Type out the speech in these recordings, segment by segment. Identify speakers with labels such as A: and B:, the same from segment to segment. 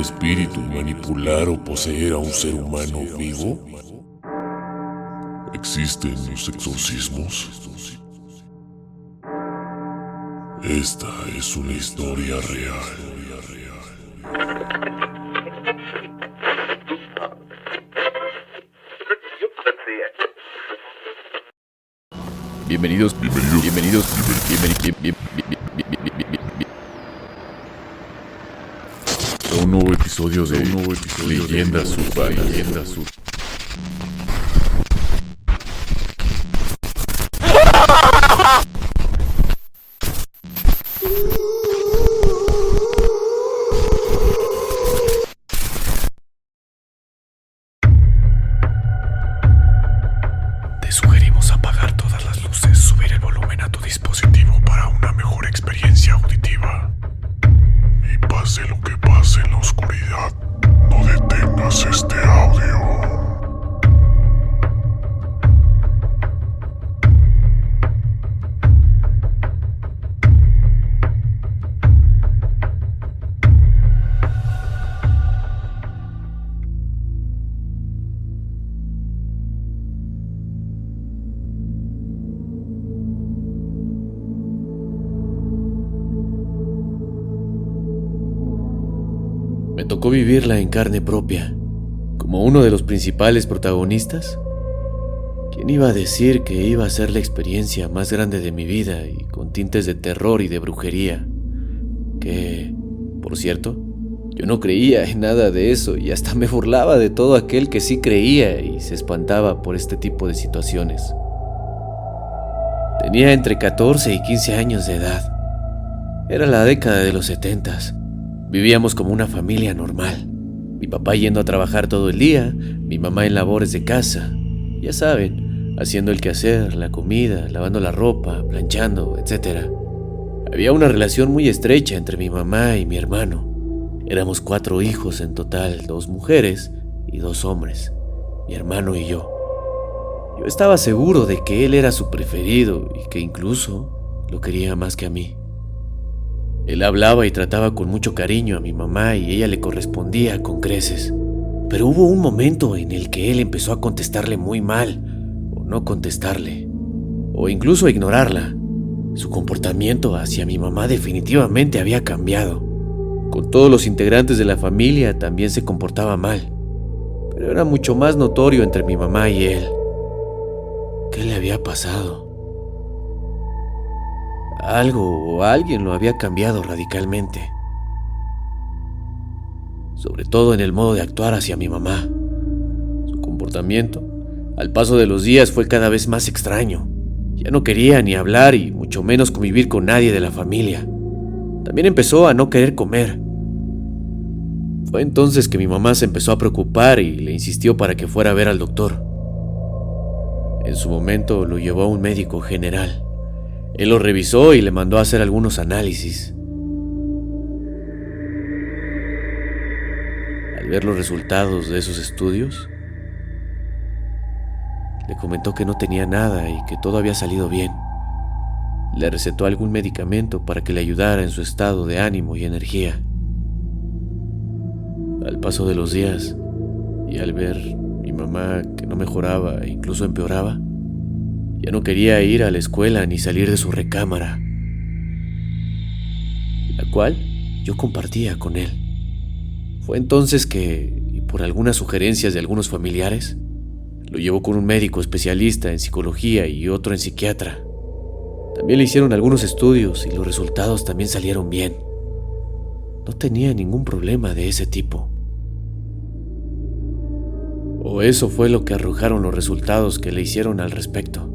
A: espíritu manipular o poseer a un ser humano vivo? ¿Existen los exorcismos? Esta es una historia real.
B: Bienvenidos a un nuevo episodio de Leyendas Urbanas. Te sugerimos apagar todas las luces, subir el volumen a tu dispositivo para una mejor experiencia auditiva.
A: Y pase lo que pase en la oscuridad, no detengas este audio.
C: Me tocó vivirla en carne propia, como uno de los principales protagonistas. ¿Quién iba a decir que iba a ser la experiencia más grande de mi vida y con tintes de terror y de brujería? Que, por cierto, yo no creía en nada de eso y hasta me burlaba de todo aquel que sí creía y se espantaba por este tipo de situaciones. Tenía entre 14 y 15 años de edad. Era la década de los 70s. Vivíamos como una familia normal. Mi papá yendo a trabajar todo el día, mi mamá en labores de casa. Ya saben, haciendo el quehacer, la comida, lavando la ropa, planchando, etc. Había una relación muy estrecha entre mi mamá y mi hermano. Éramos 4 hijos en total, 2 mujeres y 2 hombres, mi hermano y yo. Yo estaba seguro de que él era su preferido y que incluso lo quería más que a mí. Él hablaba y trataba con mucho cariño a mi mamá y ella le correspondía con creces. Pero hubo un momento en el que él empezó a contestarle muy mal, o no contestarle, o incluso a ignorarla. Su comportamiento hacia mi mamá definitivamente había cambiado. Con todos los integrantes de la familia también se comportaba mal, pero era mucho más notorio entre mi mamá y él. ¿Qué le había pasado? Algo o alguien lo había cambiado radicalmente. Sobre todo en el modo de actuar hacia mi mamá. Su comportamiento, al paso de los días, fue cada vez más extraño. Ya no quería ni hablar y mucho menos convivir con nadie de la familia. También empezó a no querer comer. Fue entonces que mi mamá se empezó a preocupar y le insistió para que fuera a ver al doctor. En su momento lo llevó a un médico general. Él lo revisó y le mandó a hacer algunos análisis. Al ver los resultados de esos estudios, le comentó que no tenía nada y que todo había salido bien. Le recetó algún medicamento para que le ayudara en su estado de ánimo y energía. Al paso de los días, y al ver mi mamá que no mejoraba e incluso empeoraba, ya no quería ir a la escuela ni salir de su recámara, la cual yo compartía con él. Fue entonces que, y por algunas sugerencias de algunos familiares, lo llevó con un médico especialista en psicología y otro en psiquiatra. También le hicieron algunos estudios y los resultados también salieron bien. No tenía ningún problema de ese tipo. O eso fue lo que arrojaron los resultados que le hicieron al respecto.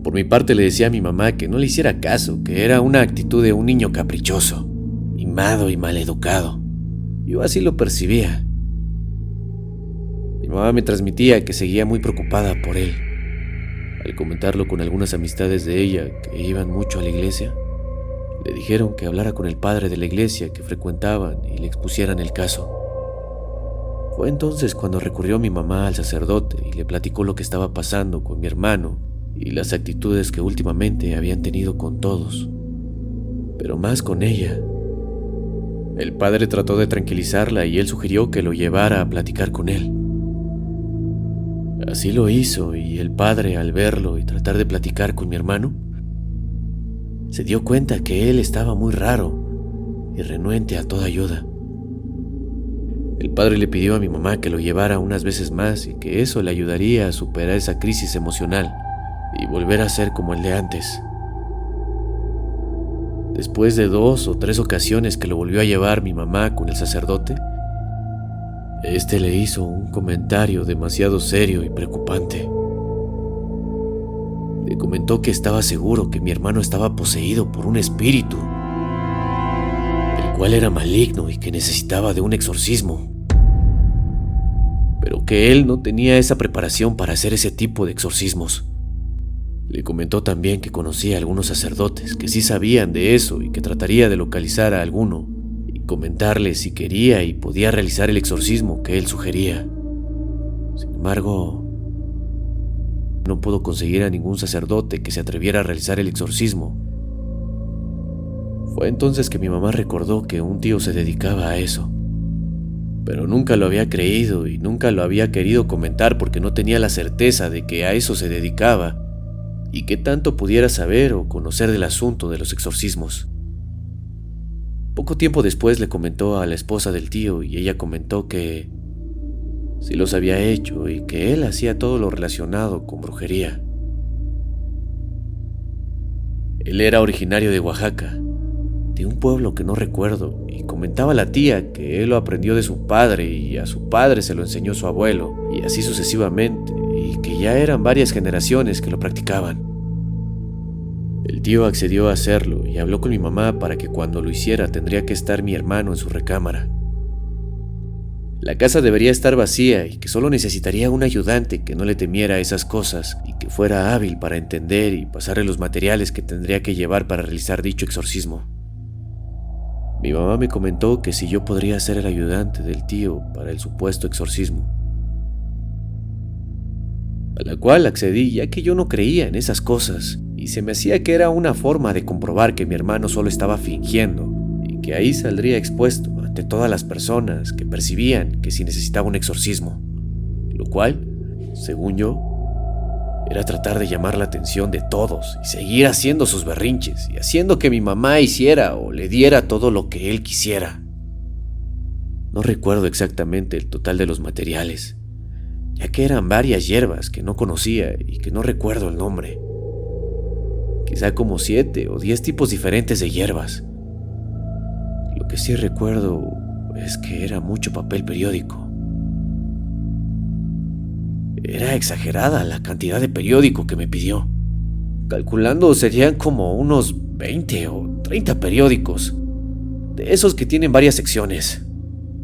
C: Por mi parte le decía a mi mamá que no le hiciera caso, que era una actitud de un niño caprichoso, mimado y maleducado. Yo así lo percibía. Mi mamá me transmitía que seguía muy preocupada por él. Al comentarlo con algunas amistades de ella que iban mucho a la iglesia, le dijeron que hablara con el padre de la iglesia que frecuentaban y le expusieran el caso. Fue entonces cuando recurrió mi mamá al sacerdote y le platicó lo que estaba pasando con mi hermano y las actitudes que últimamente habían tenido con todos, pero más con ella. El padre trató de tranquilizarla y él sugirió que lo llevara a platicar con él. Así lo hizo, y el padre, al verlo y tratar de platicar con mi hermano, se dio cuenta que él estaba muy raro y renuente a toda ayuda. El padre le pidió a mi mamá que lo llevara unas veces más y que eso le ayudaría a superar esa crisis emocional y volver a ser como el de antes. Después de 2 o 3 ocasiones que lo volvió a llevar mi mamá con el sacerdote, este le hizo un comentario demasiado serio y preocupante. Le comentó que estaba seguro que mi hermano estaba poseído por un espíritu, el cual era maligno y que necesitaba de un exorcismo, pero que él no tenía esa preparación para hacer ese tipo de exorcismos. Le comentó también que conocía a algunos sacerdotes que sí sabían de eso y que trataría de localizar a alguno y comentarle si quería y podía realizar el exorcismo que él sugería. Sin embargo, no pudo conseguir a ningún sacerdote que se atreviera a realizar el exorcismo. Fue entonces que mi mamá recordó que un tío se dedicaba a eso, pero nunca lo había creído y nunca lo había querido comentar porque no tenía la certeza de que a eso se dedicaba y qué tanto pudiera saber o conocer del asunto de los exorcismos. Poco tiempo después le comentó a la esposa del tío y ella comentó que sí los había hecho y que él hacía todo lo relacionado con brujería. Él era originario de Oaxaca, de un pueblo que no recuerdo, y comentaba a la tía que él lo aprendió de su padre y a su padre se lo enseñó su abuelo, y así sucesivamente, y que ya eran varias generaciones que lo practicaban. El tío accedió a hacerlo y habló con mi mamá para que cuando lo hiciera tendría que estar mi hermano en su recámara. La casa debería estar vacía y que solo necesitaría un ayudante que no le temiera esas cosas y que fuera hábil para entender y pasarle los materiales que tendría que llevar para realizar dicho exorcismo. Mi mamá me comentó que si yo podría ser el ayudante del tío para el supuesto exorcismo, a la cual accedí ya que yo no creía en esas cosas y se me hacía que era una forma de comprobar que mi hermano solo estaba fingiendo y que ahí saldría expuesto ante todas las personas que percibían que sí necesitaba un exorcismo, lo cual, según yo, era tratar de llamar la atención de todos y seguir haciendo sus berrinches y haciendo que mi mamá hiciera o le diera todo lo que él quisiera. No recuerdo exactamente el total de los materiales, ya que eran varias hierbas que no conocía y que no recuerdo el nombre. Quizá como 7 o 10 tipos diferentes de hierbas. Lo que sí recuerdo es que era mucho papel periódico. Era exagerada la cantidad de periódico que me pidió. Calculando serían como unos 20 o 30 periódicos, de esos que tienen varias secciones.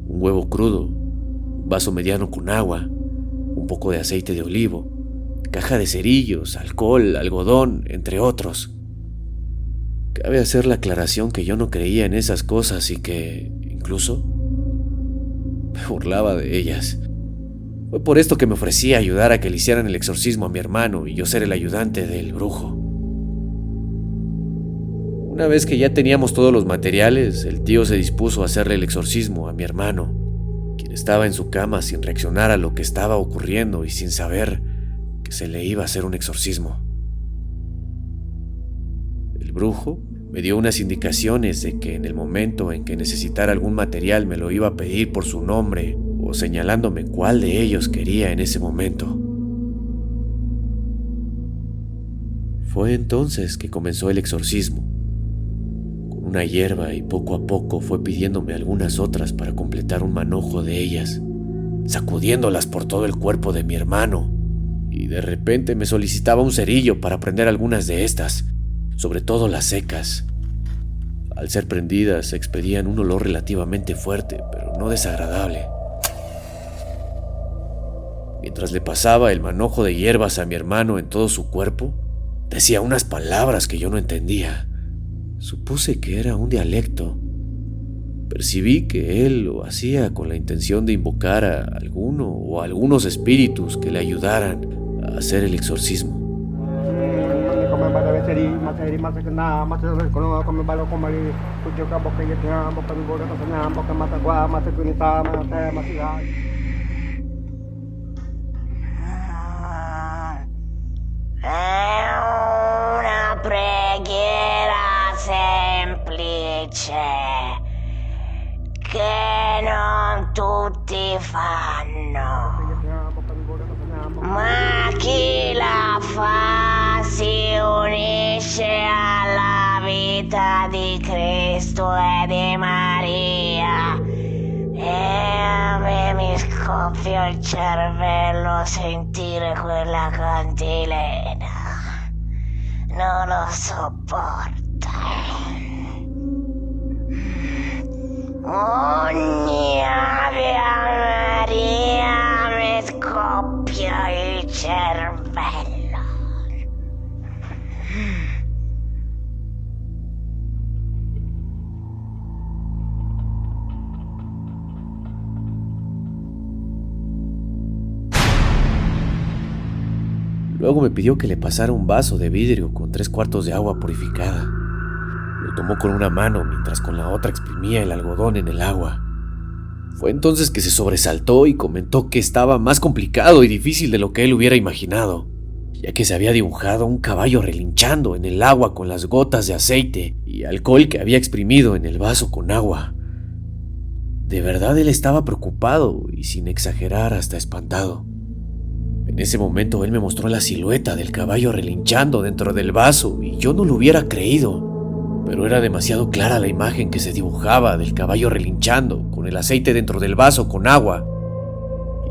C: Un huevo crudo, un vaso mediano con agua, un poco de aceite de olivo, caja de cerillos, alcohol, algodón, entre otros. Cabe hacer la aclaración que yo no creía en esas cosas y que, incluso, me burlaba de ellas. Fue por esto que me ofrecí a ayudar a que le hicieran el exorcismo a mi hermano y yo ser el ayudante del brujo. Una vez que ya teníamos todos los materiales, el tío se dispuso a hacerle el exorcismo a mi hermano, quien estaba en su cama sin reaccionar a lo que estaba ocurriendo y sin saber que se le iba a hacer un exorcismo. El brujo me dio unas indicaciones de que en el momento en que necesitara algún material me lo iba a pedir por su nombre o señalándome cuál de ellos quería en ese momento. Fue entonces que comenzó el exorcismo, con una hierba, y poco a poco fue pidiéndome algunas otras para completar un manojo de ellas, sacudiéndolas por todo el cuerpo de mi hermano, y de repente me solicitaba un cerillo para prender algunas de estas, sobre todo las secas. Al ser prendidas expedían un olor relativamente fuerte, pero no desagradable. Mientras le pasaba el manojo de hierbas a mi hermano en todo su cuerpo, decía unas palabras que yo no entendía. Supuse que era un dialecto. Percibí que él lo hacía con la intención de invocar a alguno o a algunos espíritus que le ayudaran a hacer el exorcismo.
D: Una preghiera semplice che non tutti fanno, ma chi la fa si unisce alla vita di Cristo e di Maria. E a me mi scoppia il cervello sentire quella cantilena. Non lo sopporto. Ogni Ave Maria mi scoppia il cervello.
C: Luego me pidió que le pasara un vaso de vidrio con 3/4 de agua purificada. Lo tomó con una mano mientras con la otra exprimía el algodón en el agua. Fue entonces que se sobresaltó y comentó que estaba más complicado y difícil de lo que él hubiera imaginado, ya que se había dibujado un caballo relinchando en el agua con las gotas de aceite y alcohol que había exprimido en el vaso con agua. De verdad él estaba preocupado y, sin exagerar, hasta espantado. En ese momento él me mostró la silueta del caballo relinchando dentro del vaso y yo no lo hubiera creído, pero era demasiado clara la imagen que se dibujaba del caballo relinchando con el aceite dentro del vaso con agua,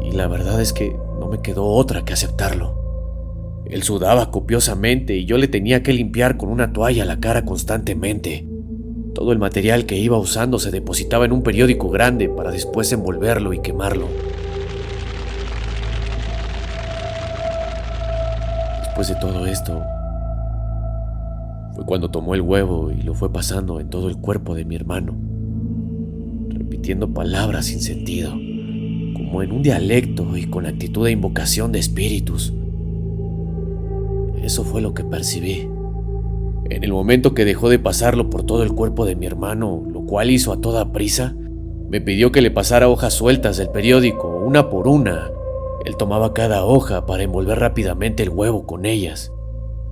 C: y la verdad es que no me quedó otra que aceptarlo. Él sudaba copiosamente y yo le tenía que limpiar con una toalla la cara constantemente. Todo el material que iba usando se depositaba en un periódico grande para después envolverlo y quemarlo. Después de todo esto, fue cuando tomó el huevo y lo fue pasando en todo el cuerpo de mi hermano, repitiendo palabras sin sentido, como en un dialecto y con actitud de invocación de espíritus. Eso fue lo que percibí. En el momento que dejó de pasarlo por todo el cuerpo de mi hermano, lo cual hizo a toda prisa, me pidió que le pasara hojas sueltas del periódico, una por una. Él tomaba cada hoja para envolver rápidamente el huevo con ellas.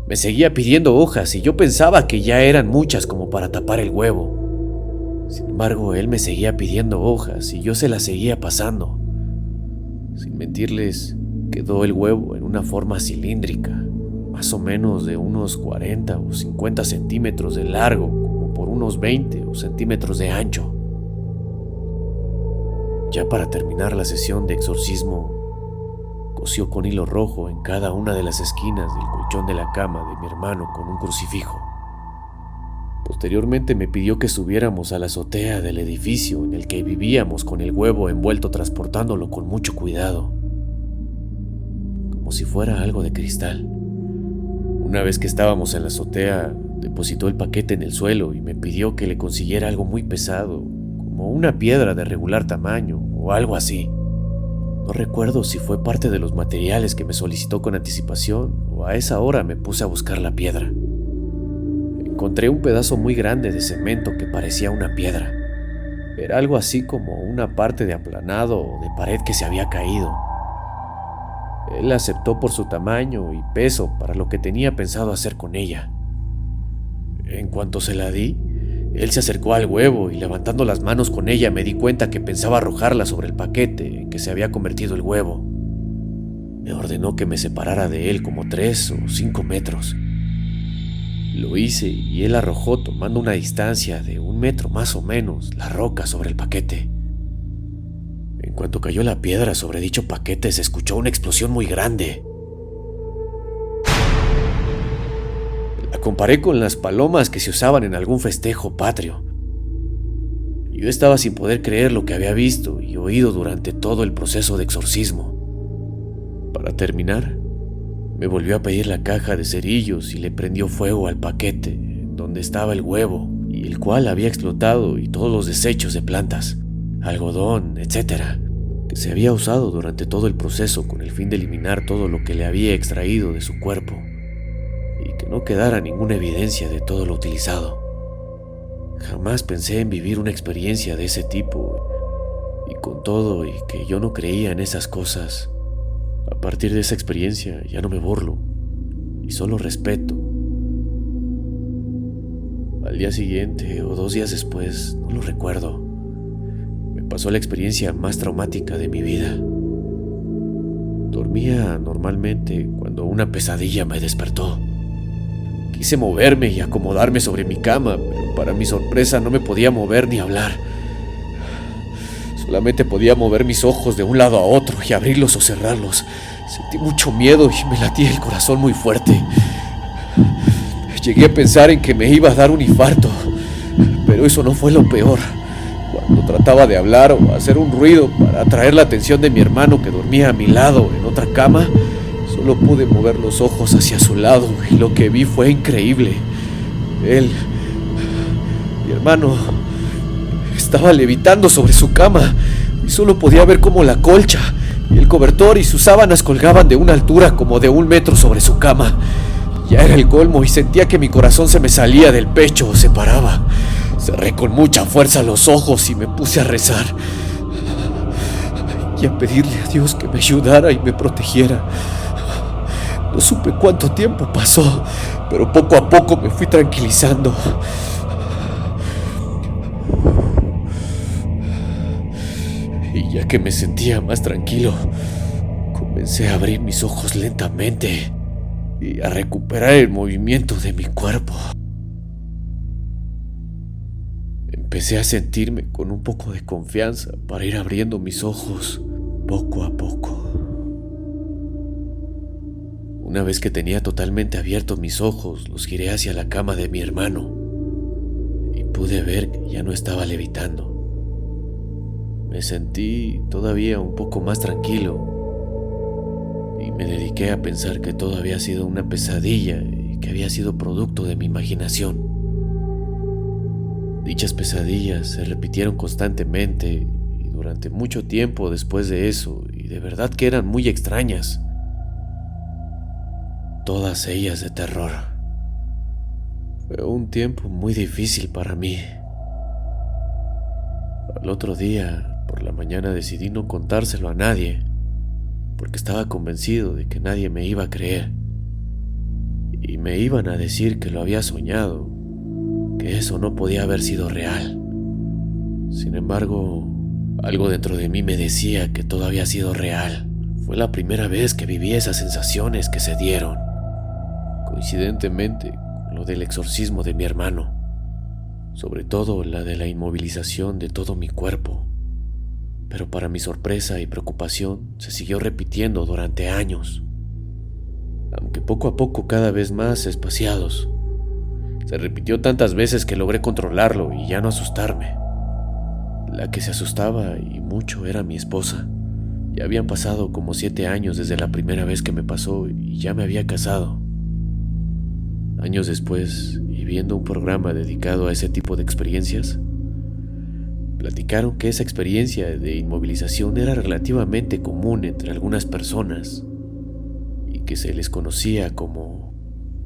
C: Me seguía pidiendo hojas y yo pensaba que ya eran muchas como para tapar el huevo. Sin embargo, él me seguía pidiendo hojas y yo se las seguía pasando. Sin mentirles, quedó el huevo en una forma cilíndrica, más o menos de unos 40 o 50 centímetros de largo, como por unos 20 o centímetros de ancho. Ya para terminar la sesión de exorcismo, cosió con hilo rojo en cada una de las esquinas del colchón de la cama de mi hermano con un crucifijo. Posteriormente me pidió que subiéramos a la azotea del edificio en el que vivíamos con el huevo envuelto, transportándolo con mucho cuidado, como si fuera algo de cristal. Una vez que estábamos en la azotea, depositó el paquete en el suelo y me pidió que le consiguiera algo muy pesado, como una piedra de regular tamaño o algo así. No recuerdo si fue parte de los materiales que me solicitó con anticipación o a esa hora me puse a buscar la piedra. Encontré un pedazo muy grande de cemento que parecía una piedra. Era algo así como una parte de aplanado o de pared que se había caído. Él la aceptó por su tamaño y peso para lo que tenía pensado hacer con ella. En cuanto se la di, él se acercó al huevo y levantando las manos con ella me di cuenta que pensaba arrojarla sobre el paquete en que se había convertido el huevo. Me ordenó que me separara de él como 3 o 5 metros. Lo hice y él arrojó, tomando una distancia de 1 metro más o menos, la roca sobre el paquete. En cuanto cayó la piedra sobre dicho paquete se escuchó una explosión muy grande. La comparé con las palomas que se usaban en algún festejo patrio. Yo estaba sin poder creer lo que había visto y oído durante todo el proceso de exorcismo. Para terminar, me volvió a pedir la caja de cerillos y le prendió fuego al paquete donde estaba el huevo y el cual había explotado, y todos los desechos de plantas, algodón, etc., que se había usado durante todo el proceso con el fin de eliminar todo lo que le había extraído de su cuerpo y que no quedara ninguna evidencia de todo lo utilizado. Jamás pensé en vivir una experiencia de ese tipo, y con todo y que yo no creía en esas cosas, a partir de esa experiencia ya no me burlo y solo respeto. Al día siguiente o 2 días después, no lo recuerdo, me pasó la experiencia más traumática de mi vida. Dormía normalmente cuando una pesadilla me despertó. Quise moverme y acomodarme sobre mi cama, pero para mi sorpresa no me podía mover ni hablar. Solamente podía mover mis ojos de un lado a otro y abrirlos o cerrarlos. Sentí mucho miedo y me latía el corazón muy fuerte. Llegué a pensar en que me iba a dar un infarto, pero eso no fue lo peor. Cuando trataba de hablar o hacer un ruido para atraer la atención de mi hermano que dormía a mi lado en otra cama, solo pude mover los ojos hacia su lado y lo que vi fue increíble. Mi hermano, estaba levitando sobre su cama y solo podía ver cómo la colcha y el cobertor y sus sábanas colgaban de una altura como de 1 metro sobre su cama. Ya era el colmo y sentía que mi corazón se me salía del pecho o se paraba. Cerré con mucha fuerza los ojos y me puse a rezar y a pedirle a Dios que me ayudara y me protegiera. No supe cuánto tiempo pasó, pero poco a poco me fui tranquilizando. Y ya que me sentía más tranquilo, comencé a abrir mis ojos lentamente y a recuperar el movimiento de mi cuerpo. Empecé a sentirme con un poco de confianza para ir abriendo mis ojos poco a poco. Una vez que tenía totalmente abiertos mis ojos, los giré hacia la cama de mi hermano y pude ver que ya no estaba levitando. Me sentí todavía un poco más tranquilo y me dediqué a pensar que todo había sido una pesadilla y que había sido producto de mi imaginación. Dichas pesadillas se repitieron constantemente y durante mucho tiempo después de eso, y de verdad que eran muy extrañas. Todas ellas de terror. Fue un tiempo muy difícil para mí. Al otro día, por la mañana, decidí no contárselo a nadie, porque estaba convencido de que nadie me iba a creer. Y me iban a decir que lo había soñado, que eso no podía haber sido real. Sin embargo, algo dentro de mí me decía que todo había sido real. Fue la primera vez que viví esas sensaciones que se dieron, coincidentemente con lo del exorcismo de mi hermano, sobre todo la de la inmovilización de todo mi cuerpo. Pero para mi sorpresa y preocupación se siguió repitiendo durante años, aunque poco a poco cada vez más espaciados. Se repitió tantas veces que logré controlarlo y ya no asustarme. La que se asustaba y mucho era mi esposa. Ya habían pasado como 7 años desde la primera vez que me pasó y ya me había casado. Años después, y viendo un programa dedicado a ese tipo de experiencias, platicaron que esa experiencia de inmovilización era relativamente común entre algunas personas y que se les conocía como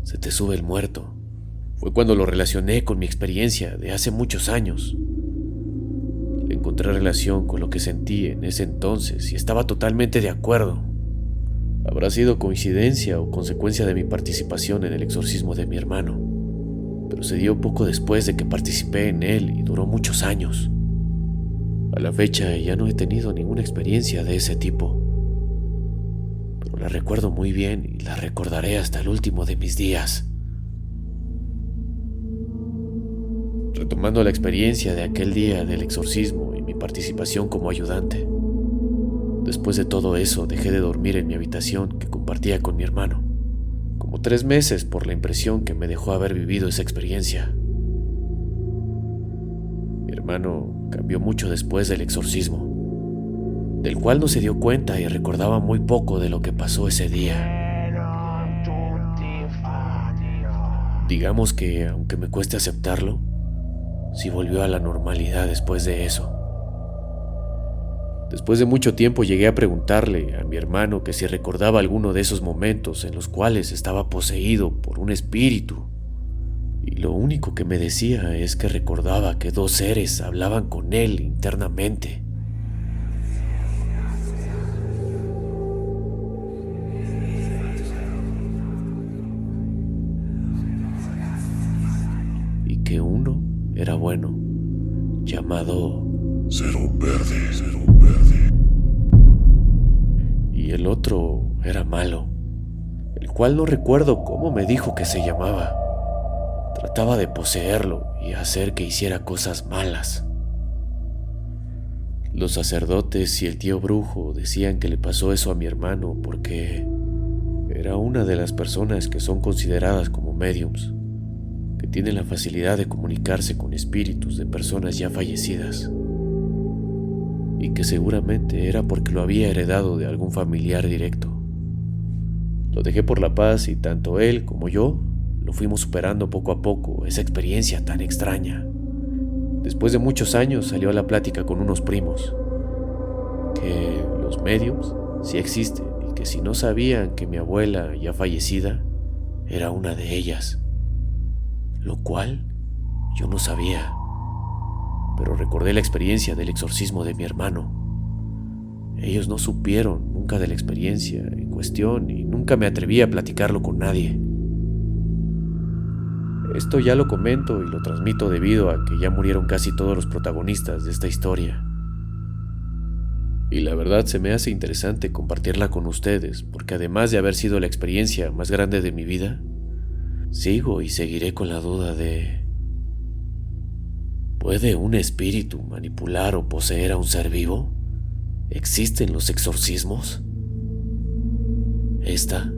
C: "se te sube el muerto". Fue cuando lo relacioné con mi experiencia de hace muchos años. Le encontré relación con lo que sentí en ese entonces y estaba totalmente de acuerdo. Habrá sido coincidencia o consecuencia de mi participación en el exorcismo de mi hermano, pero se dio poco después de que participé en él y duró muchos años. A la fecha ya no he tenido ninguna experiencia de ese tipo, pero la recuerdo muy bien y la recordaré hasta el último de mis días. Retomando la experiencia de aquel día del exorcismo y mi participación como ayudante, después de todo eso dejé de dormir en mi habitación que compartía con mi hermano, como 3 meses por la impresión que me dejó haber vivido esa experiencia. Mi hermano cambió mucho después del exorcismo, del cual no se dio cuenta y recordaba muy poco de lo que pasó ese día. Digamos que, aunque me cueste aceptarlo, sí volvió a la normalidad después de eso. Después de mucho tiempo llegué a preguntarle a mi hermano que si recordaba alguno de esos momentos en los cuales estaba poseído por un espíritu. Y lo único que me decía es que recordaba que dos seres hablaban con él internamente. Y que uno era bueno, llamado
A: Cero Verde, Cero Verde.
C: y el otro era malo, el cual no recuerdo cómo me dijo que se llamaba. Trataba de poseerlo y hacer que hiciera cosas malas. Los sacerdotes y el tío brujo decían que le pasó eso a mi hermano porque era una de las personas que son consideradas como mediums, que tienen la facilidad de comunicarse con espíritus de personas ya fallecidas, y que seguramente era porque lo había heredado de algún familiar directo. Lo dejé por la paz y tanto él como yo lo fuimos superando poco a poco, esa experiencia tan extraña. Después de muchos años salió a la plática con unos primos que los mediums sí existen y que si no sabían que mi abuela ya fallecida era una de ellas, lo cual yo no sabía. Pero recordé la experiencia del exorcismo de mi hermano. Ellos no supieron nunca de la experiencia en cuestión y nunca me atreví a platicarlo con nadie. Esto ya lo comento y lo transmito debido a que ya murieron casi todos los protagonistas de esta historia. Y la verdad se me hace interesante compartirla con ustedes, porque además de haber sido la experiencia más grande de mi vida, sigo y seguiré con la duda de... ¿puede un espíritu manipular o poseer a un ser vivo? ¿Existen los exorcismos? Esta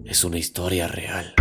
C: es una historia real.